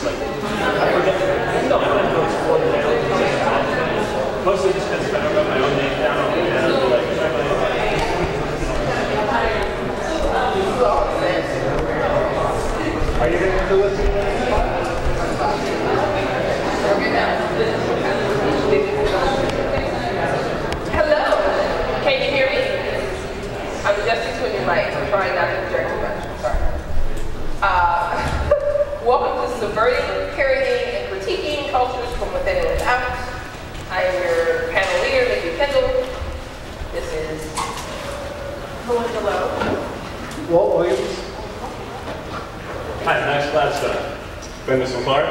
just like, I forget the name. No, I don't have to explore the name. Mostly just because if I don't know my own name down, I'll be like, are you going to do it? Hello. Can you hear me? I'm adjusting to a new mic. I'm trying not to jerk too much. Sorry. Welcome to Subverting, Parodying, and Critiquing Cultures from Within and Without. I am your panel leader, Mikki Kendall. This is Malinda Lo. Walt Williams. hi, Max Gladstone. Phenderson Clark.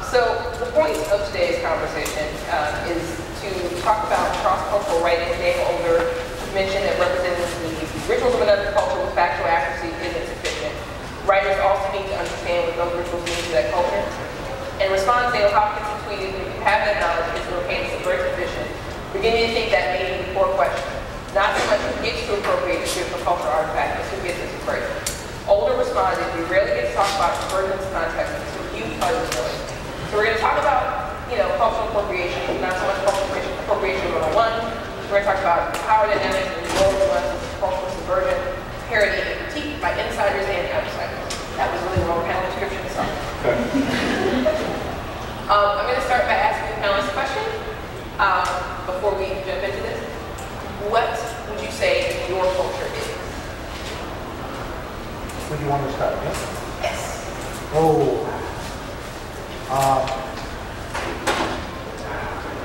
So the point of today's conversation is to talk about cross-cultural writing. José Older mentioned that representing the rituals of another culture with factual accuracy isn't sufficient. Writers also need to understand what those rituals mean to that culture. In response, Nalo Hopkinson tweeted, if you have that knowledge, it's okay to subvert tradition, beginning to think that may be the core question. Not so much who gets to appropriate the different cultural artifact, but who gets to subvert it. Older responded, we rarely get to talk about subversion in this context, it's a huge part of the story. So we're going to talk about, cultural appropriation, not so much cultural appropriation 101. We're going to talk about power dynamics and the role of cultural subversion, parody, and critique by insiders and outsiders. That was really the wrong panel description, so. I'm going to start by asking the panelists a question before we jump into this. What would you say your culture is? Would you want to start? Yes.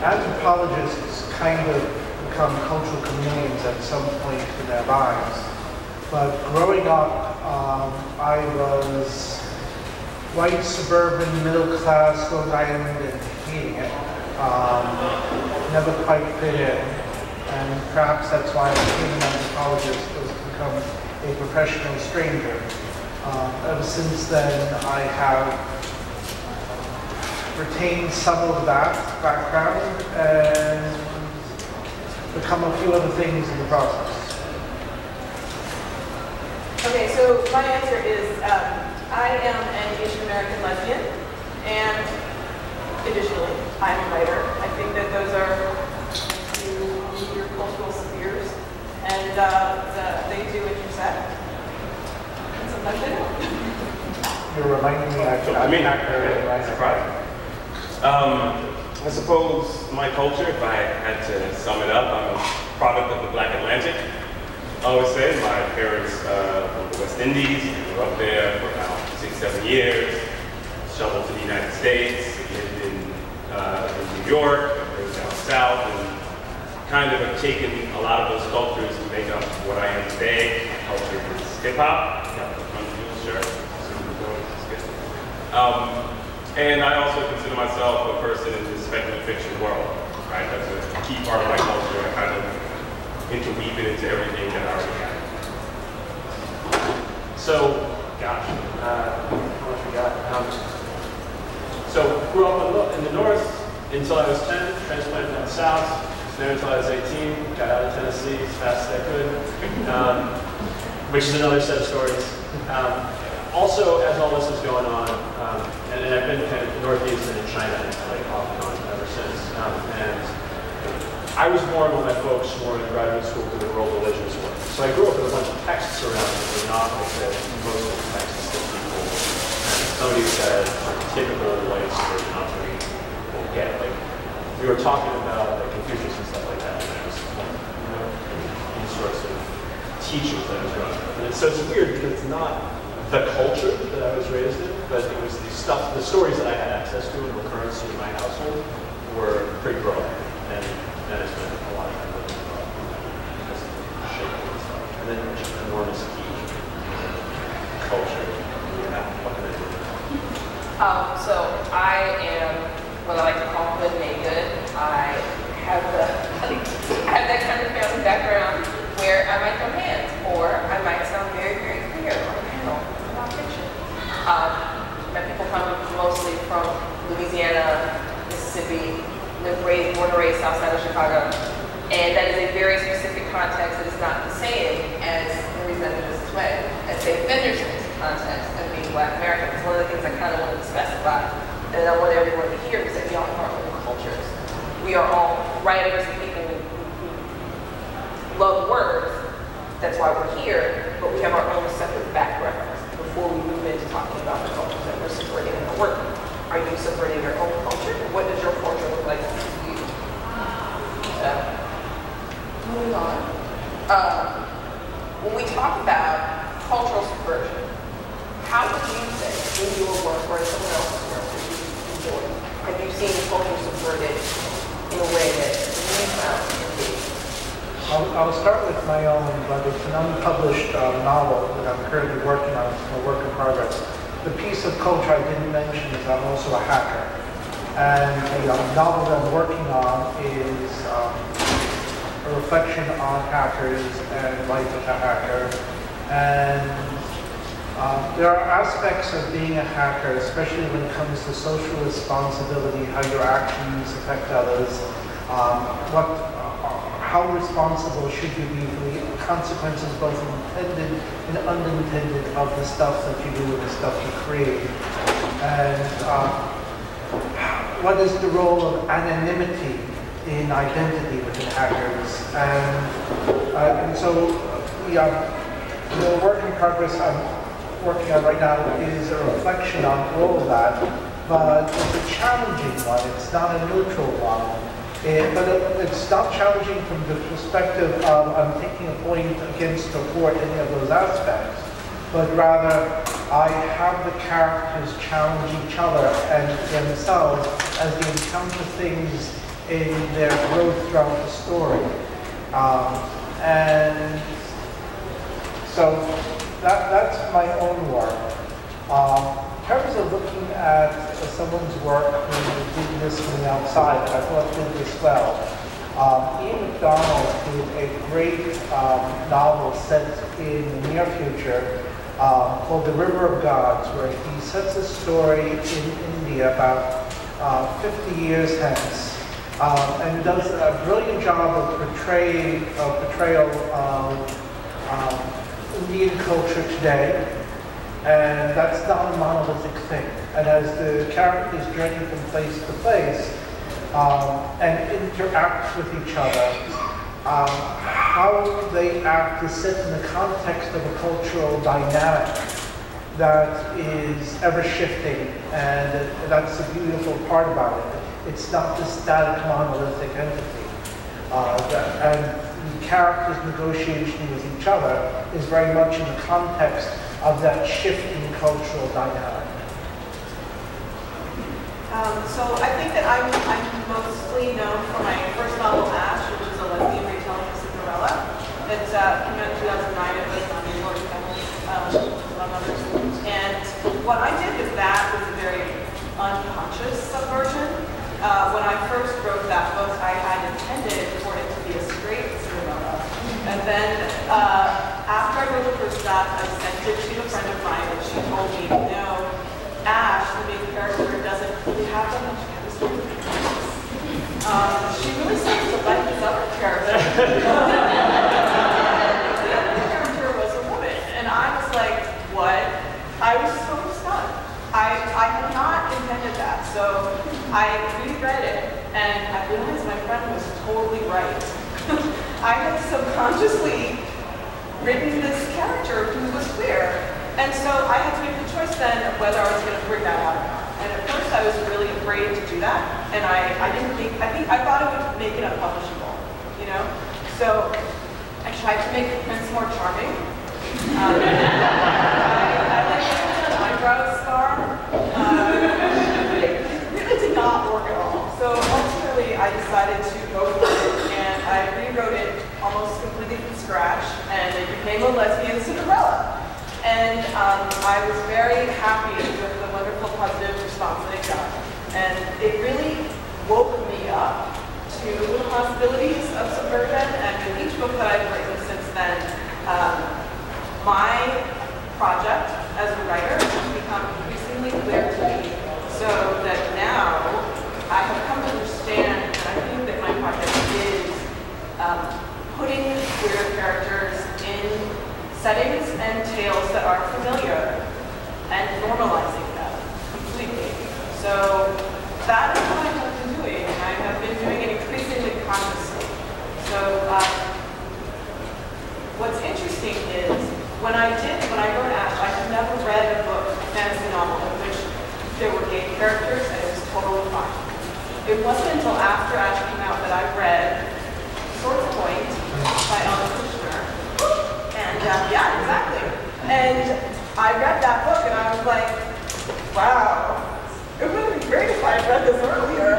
Anthropologists kind of become cultural chameleons at some point in their lives. But growing up, I was white, suburban, middle class, Long Island, and hating it. Never quite fit in. And perhaps that's why I became an anthropologist, was to become a professional stranger. Ever since then, I have retained some of that background and become a few other things in the process. Okay, so my answer is I am an Asian American lesbian, and additionally, I'm a writer. I think that those are two major cultural spheres, and they do intersect. And sometimes they don't. You're reminding me actually. I mean, surprising. I suppose my culture, if I had to sum it up, I'm a product of the Black Atlantic. I always say my parents from the West Indies, grew up there for about 6-7 years, shoveled to the United States, lived in New York, lived down south, and kind of have taken a lot of those cultures to make up what I am today. My culture is hip-hop, sure. And I also consider myself a person in the speculative fiction world, right? That's a key part of my culture. I kind of interweave it into everything that I already have. So, gosh, how much we got? So, grew up in the north until I was 10, transplanted down south, was there until I was 18, got out of Tennessee as fast as I could, which is another set of stories. Also, as all this is going on, and I've been kind of northeast and in China, like off and on ever since, and I was born when my folks were in graduate school doing world religions work. So I grew up with a bunch of texts around me that were not like the most of the texts that people, and somebody said, like typical white suburban upbringing will get. Like, we were talking about like Confucius and stuff like that, and I was like, these sorts of teachers that I was growing up. And so it's weird because it's not the culture that I was raised in, but it was the stories that I had access to and recurrence in my household were pretty growing. And I spent a lot of time living abroad because of the shape and stuff. And then just enormous heat, culture. Yeah, what can I do? So I am what I like to call good made good. I have that kind of family background where I might throw hands, or I might sound very, very clear on a panel about fiction. My people come mostly from Louisiana, Mississippi, born and raised outside of Chicago, and that is a very specific context that is not the same as the reason I do this way. As say Phenderson's context of being Black American. It's one of the things classified. And I want everyone to hear is that we all have our own cultures. We are all writers and people who love words. That's why we're here, but we have our own separate backgrounds before we move into talking about the cultures that we're subverting in our work. Are you subverting your own culture? What does your culture look like to you? So, moving on. When we talk about cultural subversion, how would you say in your work or in someone else's work that you enjoy? Have you seen culture subverted in a way that you found engaging? I'll start with my own, but it's an unpublished novel that I'm currently working on. It's a work in progress. The piece of culture I didn't mention is I'm also a hacker. And the novel that I'm working on is a reflection on hackers and life as a hacker. And there are aspects of being a hacker, especially when it comes to social responsibility, how your actions affect others, how responsible should you be for the consequences, both intended and unintended, of the stuff that you do and the stuff you create. And what is the role of anonymity in identity within hackers? And so the work in progress I'm working on right now is a reflection on all of that, but it's a challenging one. It's not a neutral one. But it's not challenging from the perspective of I'm taking a point against or for any of those aspects, but rather I have the characters challenge each other and themselves as they encounter things in their growth throughout the story. And so that's my own work. In terms of looking at someone's work who did this from the outside, I thought did this well. Ian MacDonald did a great novel set in the near future called The River of Gods, where he sets a story in India about 50 years hence, and does a brilliant job of portrayal of Indian culture today. And that's not a monolithic thing. And as the characters journey from place to place and interact with each other, how they act is set in the context of a cultural dynamic that is ever shifting, and that's the beautiful part about it. It's not this static monolithic entity. And the characters' negotiation with each other is very much in the context of that shifting cultural dynamic. So I think that I'm mostly known for my first novel, Ash, which is a lesbian retelling of Cinderella. It came out in 2009. It was on New York Times, among others. And what I did with that was a very unconscious subversion. When I first wrote that book, I had intended for it to be a straight Cinderella. And then after I wrote the first draft, I sent it to a friend of mine, and she told me, no, Ash, the main character, doesn't really have that much chemistry. She really seems to like this other character. The other character was a woman, and I was like, what? I was so stunned. I had not intended that, so I reread it, and I realized my friend was totally right. I had subconsciously written this character who was queer. And so I had to make the choice then of whether I was going to bring that out or not. And at first I was really afraid to do that. And I thought it would make it unpublishable, you know? So I tried to make the prince more charming. I like an eyebrow scar. It really did not work at all. So ultimately I decided to go for it, and I rewrote it almost completely from scratch, and it became a lesbian Cinderella. And I was very happy with the wonderful positive response that it got. And it really woke me up to the possibilities of subversion, and in each book that I've written since then, my project as a writer has become increasingly clear to me, so that now I have come to understand, and I think that my project is putting queer characters in settings and tales that are familiar and normalizing them completely. fantasy novel in which there were gay characters and it was totally fine. It wasn't until after Ash came out that I read Sword Point by Ellen Kushner. And yeah, exactly. And I read that book and I was like, wow, it would have been great if I had read this earlier.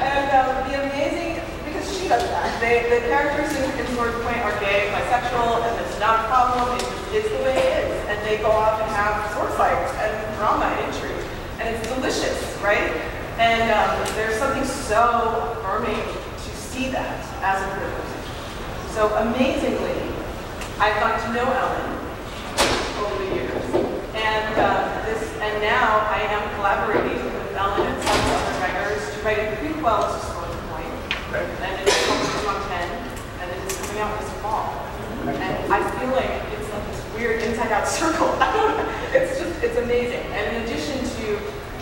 And the amazing, because she does that. The characters in Sword Point are gay, bisexual, and it's not a problem. It's the way it is. And they go off and have sword fights and drama and intrigue. And it's delicious, right? And there's something so affirming to see that as a queer person. So amazingly, I've gotten to know Ellen over the years. And now I am collaborating with Ellen and some other writers to write a prequel to Sword Point. Okay. And it is published on 10, and it is coming out this fall. And I feel like it's like this weird inside-out circle. I don't know. It's amazing. And in addition to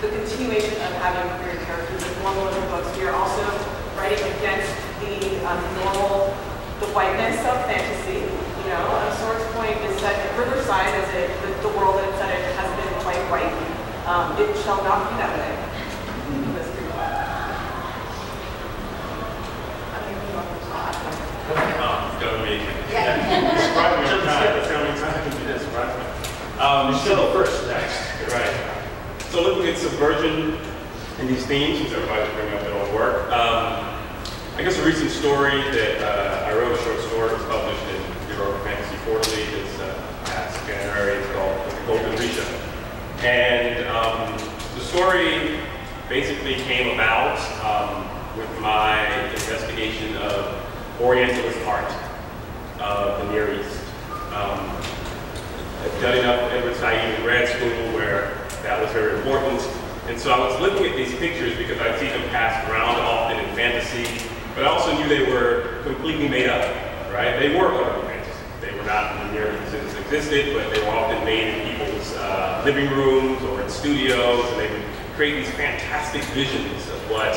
the continuation of having queer characters in one of the books, we are also writing against the the whiteness of fantasy. You know, Swords Point is set at Riverside as the world that it's set in has been quite white. It shall not be that way. This prequel. I mean, you want to talk? It's gonna be. Yeah. Surprise me every time. That's how many times you did surprise me. So first, next. Right. So looking at subversion and these themes, since everybody's bringing up their own work, I guess a recent story that I wrote, a short story, was published in Bureau of Fantasy Quarterly this past January. It's called The Golden Risha. And the story basically came about with my investigation of Orientalist art of the Near East. I've done enough at Edward Said in grad school where that was very important. And so I was looking at these pictures because I'd see them passed around often in fantasy, but I also knew they were completely made up, right? They were only fantasy. They were not in the Near East as existed, but they were often made in people's living rooms or in studios, and they would create these fantastic visions of what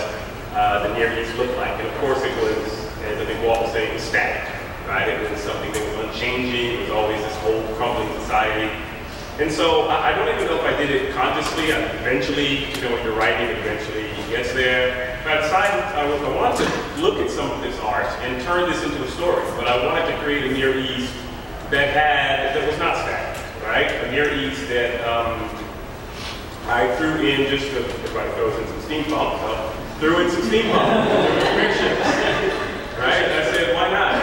the Near East looked like. And of course it was, as I think Walt was saying, static, right? It was something that was unchanging. It was always this whole crumbling society. And so I don't even know if I did it consciously. Eventually, you know, when you're writing, eventually it gets there. But I decided I wanted to look at some of this art and turn this into a story. But I wanted to create a Near East that was not static, right? A Near East that I threw in just to, everybody throws in some steampunk, so threw in some steampunk, right? And I said, why not?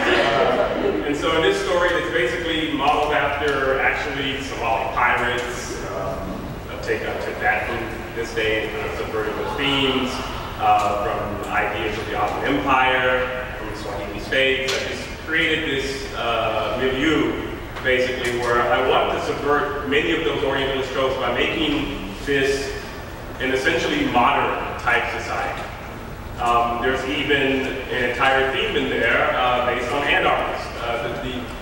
And so in this story, it's basically modeled after actually Somali pirates. I took that from this day and kind of subverted those themes, from ideas of the Ottoman Empire, from the Swahili states. I just created this milieu, basically, where I wanted to subvert many of those Orientalist tropes by making this an essentially modern type society. There's even an entire theme in there based on anarchists.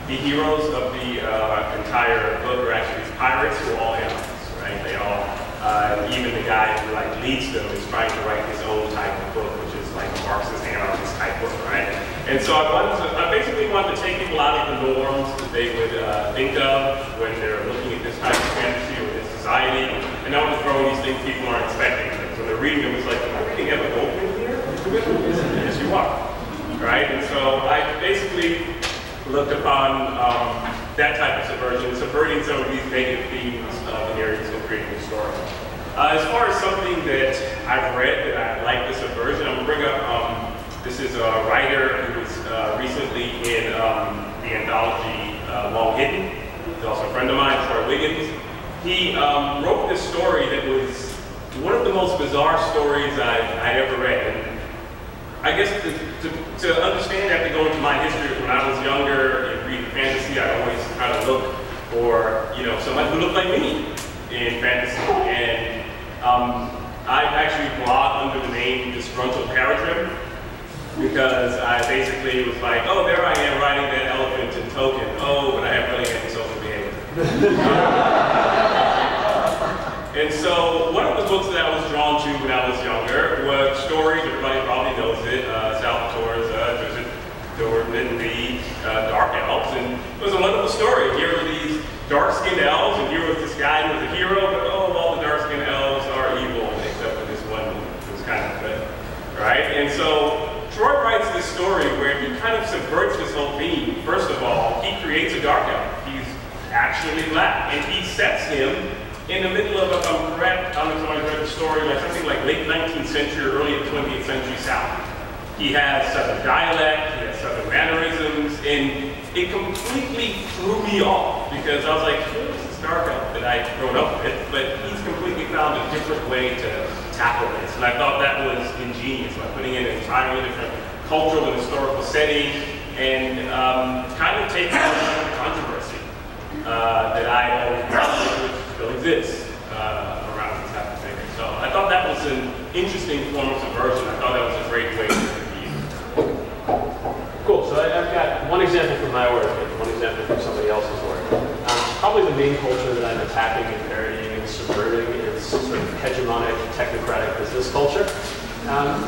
The heroes of the entire book are actually these pirates who are all anarchists, right? They all, even the guy who like leads them is trying to write his own type of book, which is like a Marxist anarchist type book, right? And so I basically wanted to take people out of the norms that they would think of when they're looking at this type of fantasy or this society, and I want to throw in these things people aren't expecting. So they're reading them, it's like, am I reading Emma Goldman here? Yes, you are, right? And so I basically looked upon that type of subversion, subverting some of these negative themes of the Near East and creating a story. As far as something that I've read that I like the subversion, I'm going to bring up, this is a writer who was recently in the anthology Long Hidden. He's also a friend of mine, Walt Williams. He wrote this story that was one of the most bizarre stories I'd ever read. And I guess to understand, I have to go into my history. When I was younger and reading fantasy, I always kind of look for, you know, somebody who looked like me in fantasy. And I actually blogged under the name Disgruntled Paratrim because I basically was like, oh, there I am writing that elephant in Token. Oh, but I have really antisocial behavior. And so one of the books that I was drawn to when I was younger was stories, everybody probably knows it, Salvatore's Jordan and the Dark Elves. And it was a wonderful story. Here were these dark-skinned elves, and here was this guy who was in the middle of, if I'm correct, I don't know if somebody read the story, like something like late 19th century or early 20th century South. He has Southern dialect, he has Southern mannerisms, and it completely threw me off because I was like, here's this dark elf that I'd grown up with, but he's completely found a different way to tackle this. And I thought that was ingenious by putting in an entirely different cultural and historical setting and kind of taking on some of the controversy that I always still exists around this type of thing. So I thought that was an interesting form of subversion. I thought that was a great way to view. Cool, so I've got one example from my work and one example from somebody else's work. Probably the main culture that I'm attacking and parodying and subverting is sort of hegemonic, technocratic business culture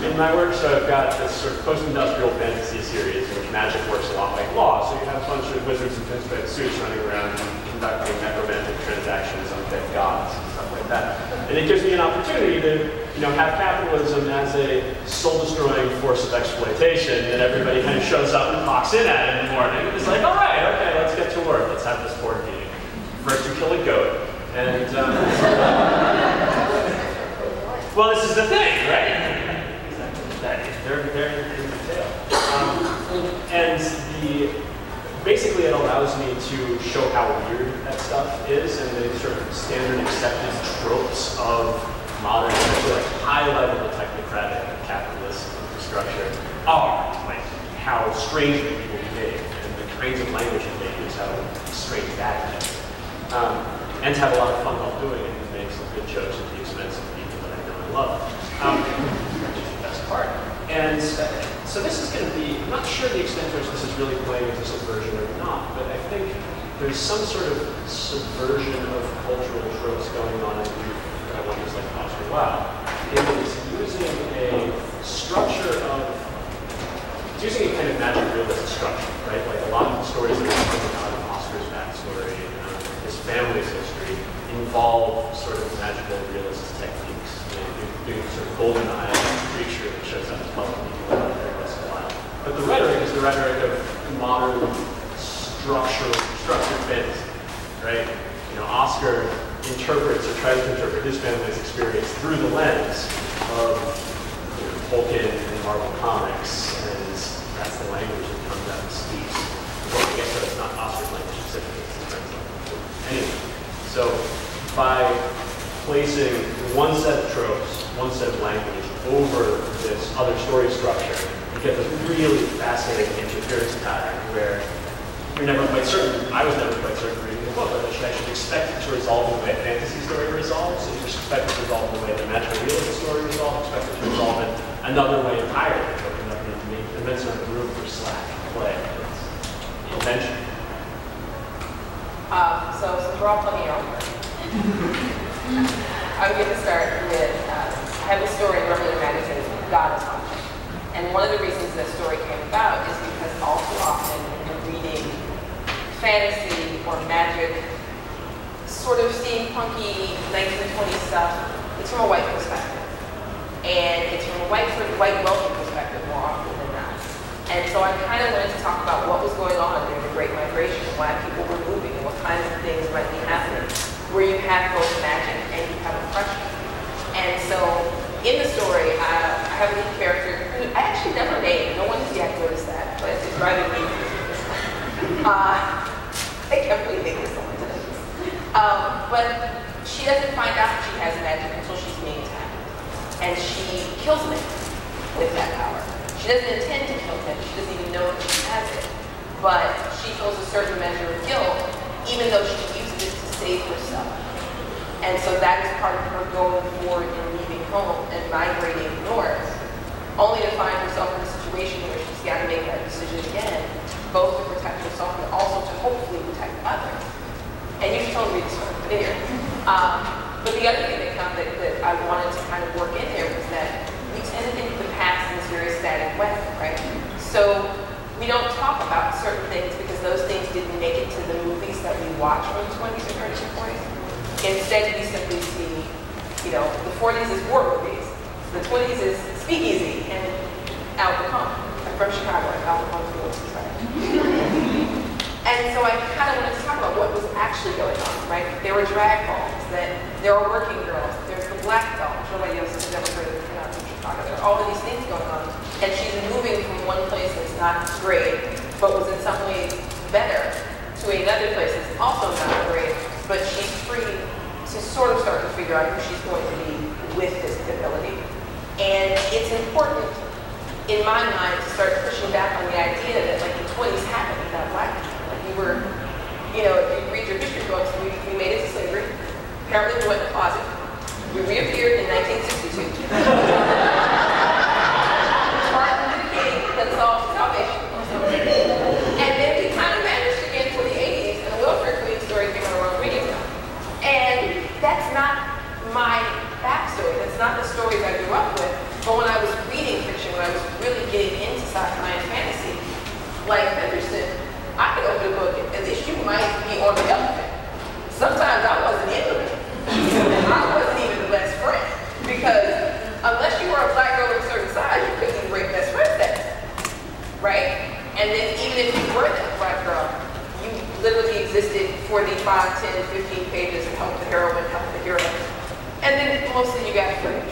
in my work. So I've got this sort of post-industrial fantasy series in which magic works a lot like law. So you have a bunch of wizards in pinstripe suits running around and conducting necromantic transactions on dead gods and stuff like that. And it gives me an opportunity to have capitalism as a soul-destroying force of exploitation that everybody kind of shows up and clocks in at in the morning. It's like, all right, okay, let's get to work. Let's have this board meeting. First you kill a goat. And, well, this is the thing, right? They're in detail. Basically it allows me to show how weird that stuff is and the sort of standard accepted tropes of modern, especially like high-level technocratic capitalist infrastructure are, like how strangely people behave and the kinds of language they use, how strange that is. And to have a lot of fun while doing it and make some good jokes at the expense of people that I know and love. Which is the best part. And so this is going to be, I'm not sure the extent to which this is really playing into subversion or not, but I think there's some sort of subversion of cultural tropes going on in one just like Oscar Wilde. It is using a structure of, it's using a kind of magic realistic structure, right? Like a lot of the stories that are coming out of Oscar's backstory, his family's history, involve sort of magical realist techniques. You know, sort of golden eye creature that shows up as public people out there once in a while. But the rhetoric is the rhetoric of modern structured fantasy, right? You know, Oscar interprets or tries to interpret his family's experience through the lens of Tolkien and Marvel Comics, and that's the language that comes out and speaks. Well, I guess that's not Oscar's language specifically, it's the friend's language. Anyway, so by placing one set of tropes, one set of language over this other story structure, you get this really fascinating interference pattern where you're never quite certain, I was never quite certain reading the book, whether I should expect it to resolve in the way a fantasy story resolves, if you expect it to resolve in the way the magical realism story resolves, expect it to resolve in another way entirely, opening up an immense amount of room for slack play. It's invention. So we're all plugging your own work. I'm going to start with, I have a story in Burlington magazine, God is Function. And one of the reasons this story came about is because all too often when you're reading fantasy or magic, sort of steampunky 1920s stuff, it's from a white perspective. And it's from a white wealthy perspective more often than not. And so I kind of wanted to talk about what was going on during the Great Migration, and why people were moving, and what kinds of things might be happening, where you have both magic and you have oppression. And so in the story, I have a lead character who I actually never named. No one has yet noticed that, but it's driving me crazy. I can't believe they did someone to this. But she doesn't find out she has magic until she's being attacked. And she kills him with that power. She doesn't intend to kill him. She doesn't even know that she has it. But she feels a certain measure of guilt, even though she uses it to save herself. And so that is part of her going forward and leaving home and migrating north, only to find herself in a situation where she's got to make that decision again, both to protect herself and also to hopefully protect others. And you should totally read the story, but anyway. But the other thing that I wanted to kind of work in there was that we tend to think of the past in this very static way, right? So we don't talk about certain things because those things didn't make it to the movies that we watch from the 20s or 30s or 40s. Instead, we simply see, the 40s is war movies, the 20s is Speakeasy and Al Capone. I'm from Chicago, Al Capone's movies, right? And so I kind of wanted to talk about what was actually going on, right? There were drag balls, that there are working girls, there's the black doll, which nobody else has ever heard of in Chicago. There are all of these things going on. And she's moving from one place that's not great, but was in some ways better, to another place that's also not great, but she's free to sort of start to figure out who she's going to be with this ability. And it's important, in my mind, to start pushing back on the idea that like the 20s happened without black people. Like we were, you know, if you read your history books, we made it to slavery. Apparently we went in the closet. We reappeared in 1962. Martin Luther King had solved salvation. And then we kind of vanished again for the 80s, and the welfare queen story came out around Readercon. And that's not my backstory. That's not the stories I grew up with. But when I was reading fiction, when I was really getting into sci-fi and fantasy, like Phenderson, I could open a book and at least you might be on the elephant. Sometimes I wasn't into it. I wasn't even the best friend. Because unless you were a black girl of a certain size, you couldn't even break best friend status. Right? And then even if you were that black girl, you literally existed for the 5, 10, 15 pages to help the heroine, help the hero. And then mostly you got fringe.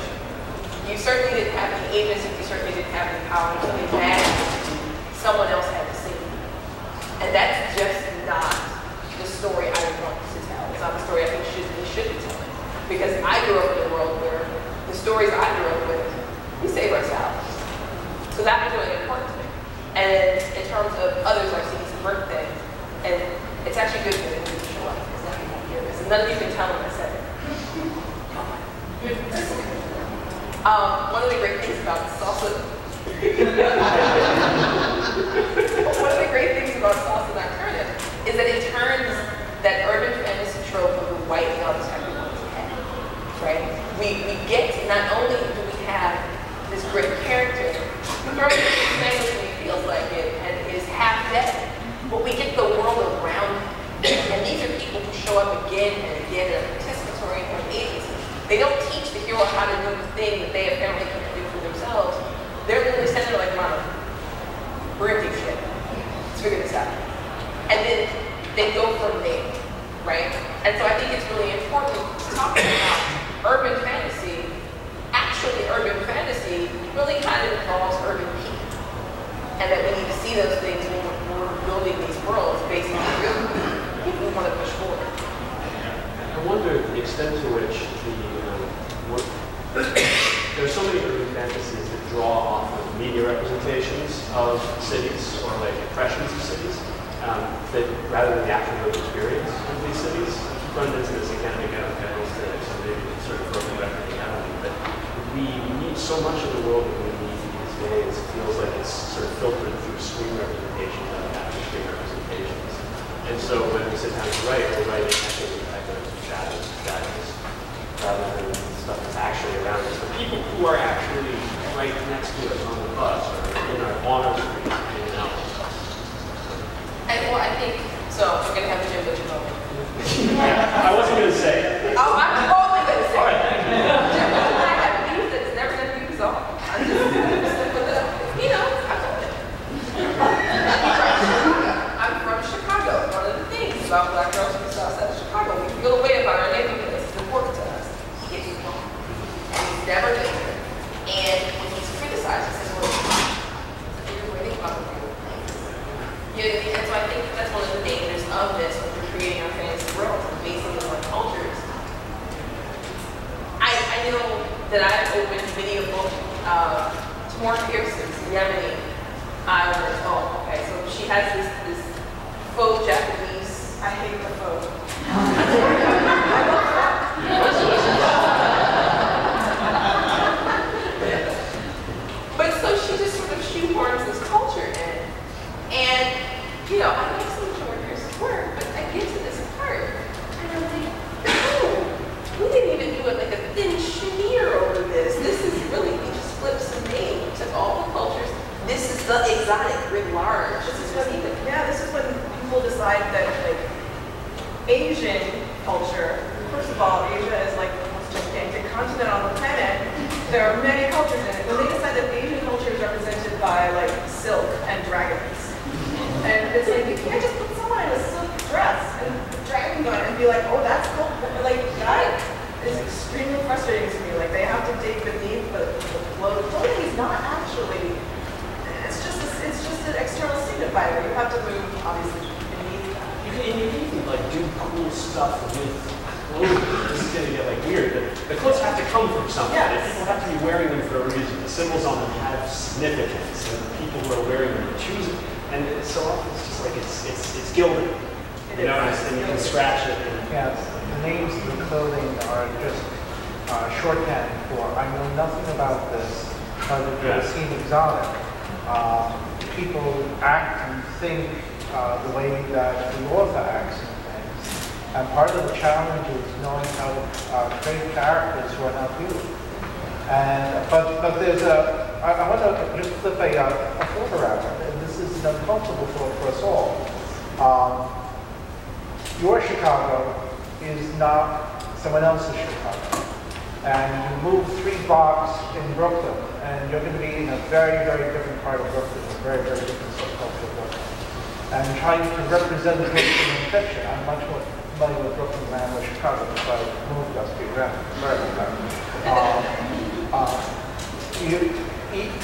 You certainly didn't have any agency, you certainly didn't have any power, something bad, someone else had to see. And that's just not the story I want to tell. It's not the story I think we should be telling. Because I grew up in a world where the stories I grew up with, we save ourselves. So that was really important to me. And in terms of others I've seen subvert things, and it's actually good for them to show up, because none of you can hear this, and none of you can tell them I said it. One of the great things about salsa, one of the great things about salsa nocturna is that it turns that urban fantasy trope of the white loves everyone's head, right? We get to, not only do we have this great character who very famously feels like it and is half dead, but we get the world around him. And these are people who show up again and again and are participatory and have agency. They don't teach the hero how to do the thing that they apparently can do for themselves. They're literally standing there like, Mama, we're gonna do shit. Let's figure this out. And then they go from there, right? And so I think it's really important talking about urban fantasy. Actually, urban fantasy really kind of involves urban people. And that we need to see those things when we're building these worlds based on real people we want to push forward. I wonder the extent to which there are so many urban fantasies that draw off of media representations of cities or like impressions of cities that rather than the actual lived experience of these cities. Run into this again and again on panels today, so maybe it's sort of broken back to reality. But we need so much of the world that we need these days. It feels like it's sort of filtered through screen representations and after screen representations. And so when we sit down to write, we're writing actually echoes, shadows, rather than stuff that's actually around us. The people who are actually right next to us on the bus or on our street, hanging out with us. And well, I think, so we're going to have a Jim Butcher moment. I wasn't going to say it. Oh, I'm totally going to say it. All right, thank you. Jim Butcher and I have a beef that's never going to be resolved. I'm just put that up. You know, I told it. I'm from Chicago. One of the things about black girls from the south side of Chicago, we feel a way about our neighborhood. It's important to us. He gets home. And he's never been here. And when he's criticized, he says, well, you're waiting about the real things. You know what I mean? And so I think that's one of the dangers of this when we're creating our fantasy worlds and basing them on cultures. I know that I've opened many a book to more Pearson's Yemeni Island. Oh, okay. So she has this faux Japanese. I hate the faux. But so she just sort of shoehorns this culture in. And, you know, I like so much more Pearson's work, but I get to this part, and I'm like, oh, we didn't even do it like a thin schmear over this. This is really, we just flipped some names. We took all the cultures. This is the exotic, writ large. This is when people decide that, like, Asian culture, first of all, Asia is like the most gigantic continent on the planet. There are many cultures in it. When they decide that Asian culture is represented by, like, silk and dragons. And it's like, you can't just put someone in a silk dress and a dragon gun and be like, oh, that's cool. Like, God, stuff with clothing. This is going to get like weird. The clothes have to come from something. Yes. People have to be wearing them for a reason. The symbols on them have significance, and the people who are wearing them are choosing. And so often it's just like it's gilded. You know, and you can scratch it. Yeah, the names of the clothing are just shorthand for I know nothing about this, but it seems exotic. People act and think the way that the author acts and things. And part of the challenge is knowing how to create characters who are not you. And but there's I want to just flip a thought around it, and this is an uncomfortable thought for us all. Your Chicago is not someone else's Chicago. And you move 3 blocks in Brooklyn, and you're going to be in a very, very different part of Brooklyn, a very, very different subculture of Brooklyn. And trying to represent Brooklyn in fiction, I'm much more familiar with Brooklyn than I am with Chicago, because I moved us to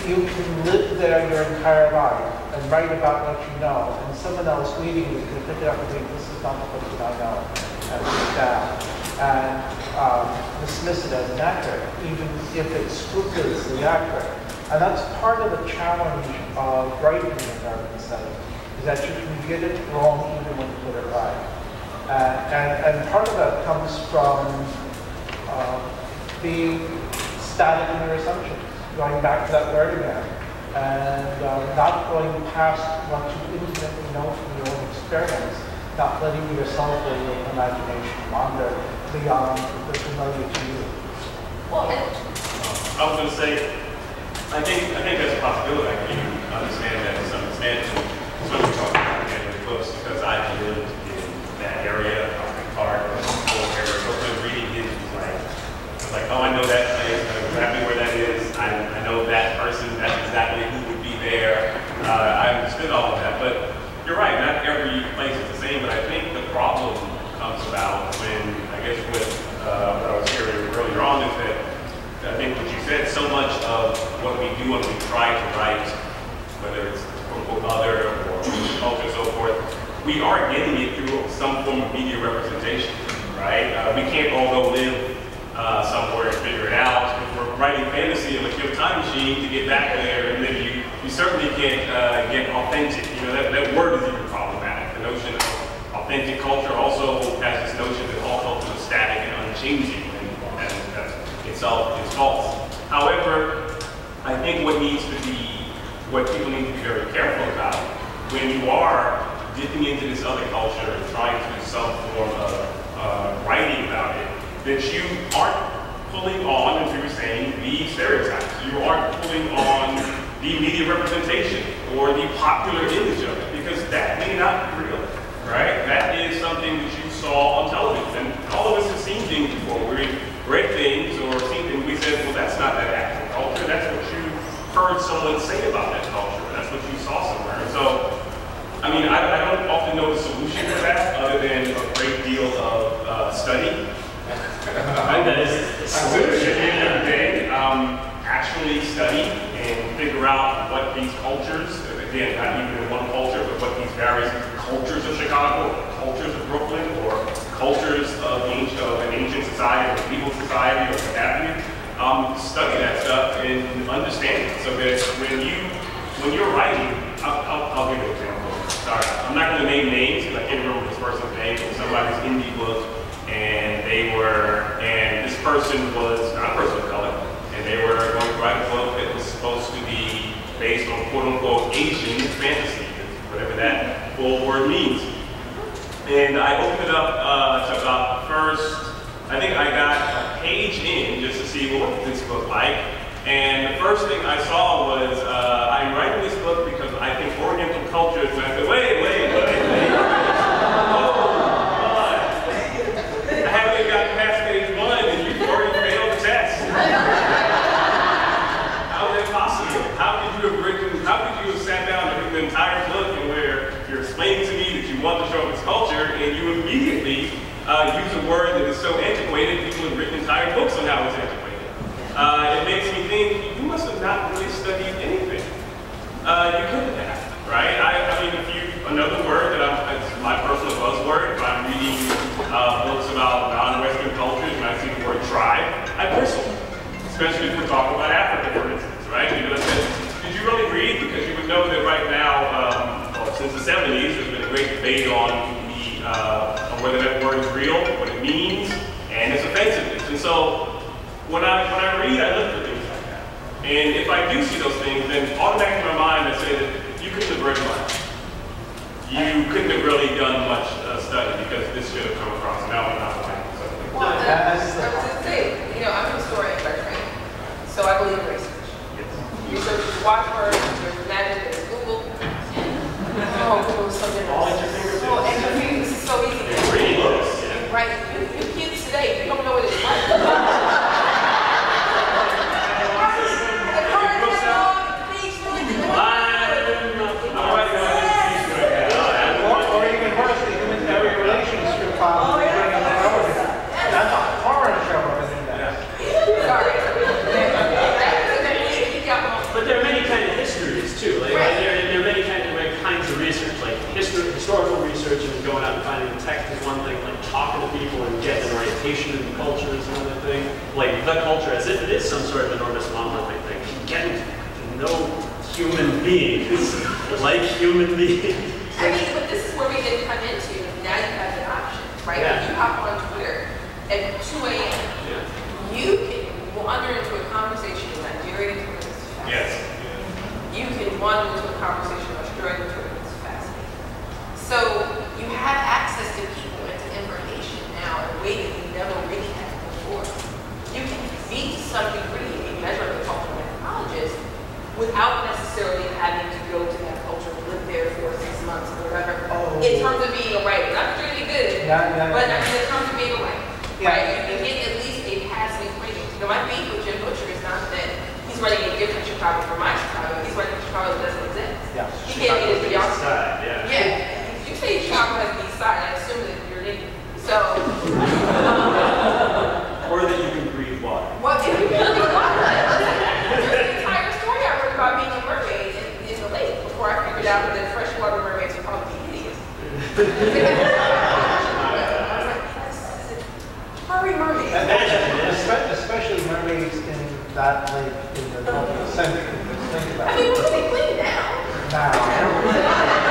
You can live there your entire life and write about what you know, and someone else reading it can pick it up and think, this is not the book that I know, and put it down, and dismiss it as inaccurate, even if it's scrupulously accurate. And that's part of the challenge of writing in American setting, is that you can get it wrong even when you put it right. And part of that comes from being static in your assumptions, going back to that word again, and not going past what you intimately know from your own experience, not letting yourself or your imagination wander beyond the familiar to you. Well, I was going to say, I think that's a possibility. I can understand that to some extent. When we talk about the books, because I've lived in that area, part of the whole area. Brooklyn, reading it was like, oh, I know that place, I know exactly where that is. I know that person. That's exactly who would be there. I understood all of that, but you're right. Not every place is the same. But I think the problem comes about when, I guess, with what I was hearing earlier on is that I think what you said, so much of what we do when we try to write, whether it's quote-unquote other or culture and so forth, we are getting it through some form of media representation, right? We can't all go live somewhere and figure it out. If we're writing fantasy, like you have a time machine to get back there, and then you certainly can't get authentic. You know, that word is even problematic. The notion of authentic culture also has this notion that all culture is static and unchanging, and that itself is false. However, I think what people need to be very careful about when you are dipping into this other culture and trying to do some form of writing about it, that you aren't pulling on, as you were saying, the stereotypes. You aren't pulling on the media representation or the popular image of it, because that may not be real, right? That is something that you saw on television. And all of us have seen things before. We read things or seen things, we said, well, that's not that actual culture. That's what you heard someone say about that culture. That's what you saw somewhere. And so, I mean, I don't often know the solution to that other than a great deal of study. I think that is the solution at the end of the day. Actually study and figure out what these cultures, again, not even in one culture, but what these various cultures of Chicago, or cultures of Brooklyn, or cultures of an ancient society, or medieval society, or what have you. Study that stuff and understand it, so that when you're writing, I'll give you an example. Sorry, I'm not going to name names because I can't remember this person's name. It was somebody's indie book, and this person was not a person of color, and they were going to write a book that was supposed to be based on quote-unquote Asian fantasy, whatever that full word means. And I opened it up to about the first, I think I got a page in just to see what this book like. And the first thing I saw was, I'm writing this book because I think Oriental culture is, and I said, wait. Oh, I haven't even gotten past page 1 and you've already failed the test. How is that possible? How could you have sat down and written the entire book and where you're explaining to me that you want to show up this culture and you immediately use a word that is so antiquated, people have written entire books on how it's antiquated. It makes me think, you must have not really studied anything. You couldn't have, right? I mean, another word that it's my personal buzzword, if I'm reading tribe, I bristle. Especially if we're talking about Africa, for instance, right? You know, did you really read? Because you would know that right now, well, since the 70s, there's been a great debate on whether that word is real, what it means, and its offensiveness. And so when I read, I look for things like that. And if I do see those things, then automatically in my mind I say that you couldn't have read much. You couldn't have really done much study because this should have come across. Now I'm not like something. Well, I was going to say, you know, I'm a historian by training, so I believe in research. Yes. Research is watchword, there's magic, there's Google. Oh, Google is so good. All at your fingertips. Oh, at your fingertips is so easy. It really looks. Yeah. Right, you kids today, you don't know what it's like. The card catalog, page one, Or even worse, the human relationship problem. That's a horror show of an index. sorry. But there are many kinds of histories too. Like, there are many kinds of research, like historical research and going out and finding the text is one thing, like talking to people and getting an orientation in the culture is another thing. Like the culture as if it is some sort of enormous monolithic thing. Getting to know human beings like human beings. I mean, but this is where we then come into, now you have an option, right? Yeah. When you hop on Twitter at 2 a.m., you can wander into a conversation in Nigerian Twitter that's fascinating. Yes. You can wander into a conversation in Australian Twitter that's fascinating. So you have access to people and to information now in a way that you never really had before. You can be to some degree a measurable cultural anthropologist without necessarily having to go to that culture, live there for 6 months or whatever. Oh. In terms of being a writer, not really good, but I mean, in terms of being a writer, right? You can get at least a passing acquaintance. You know, my beef with Jim Butcher is not that he's running a different Chicago from my Chicago. He's running a Chicago that doesn't exist. Yeah. He can't get his Beyonce. Yeah. Yeah. If you say Chicago has the East Side, I assume that you're an idiot. So. Or that you can breathe water. What if you really want that? There's an entire story I wrote about being a mermaid in the lake before I figured out that freshwater mermaids would probably be idiots. I was like, hurry mermaids. Especially mermaids in that lake in the 20th century. Think about I mean, what do they clean now? it. Now.